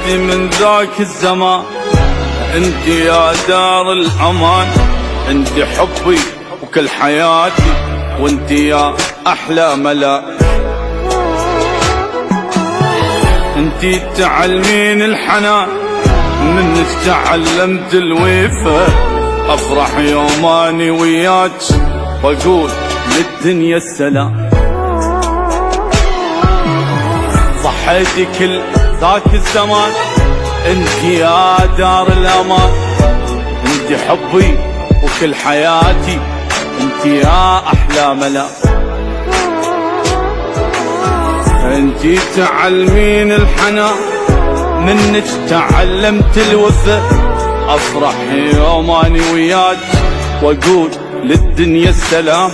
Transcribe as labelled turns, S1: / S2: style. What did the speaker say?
S1: انت من ذاك الزمان، انت يا دار الامان، انت حبي وكل حياتي، وانت يا احلى ملا. انت تعلمين الحنان، منك تعلمت الوفا، افرح يوم اني وياك واقول للدنيا السلام. ضحيتي كل ذاك الزمان، انت يا دار الامان، انت حبي وكل حياتي، انت يا احلى ملا. انت تعلمين الحنان، منك تعلمت الوفا، افرح يوم اني وياك واقول للدنيا السلام.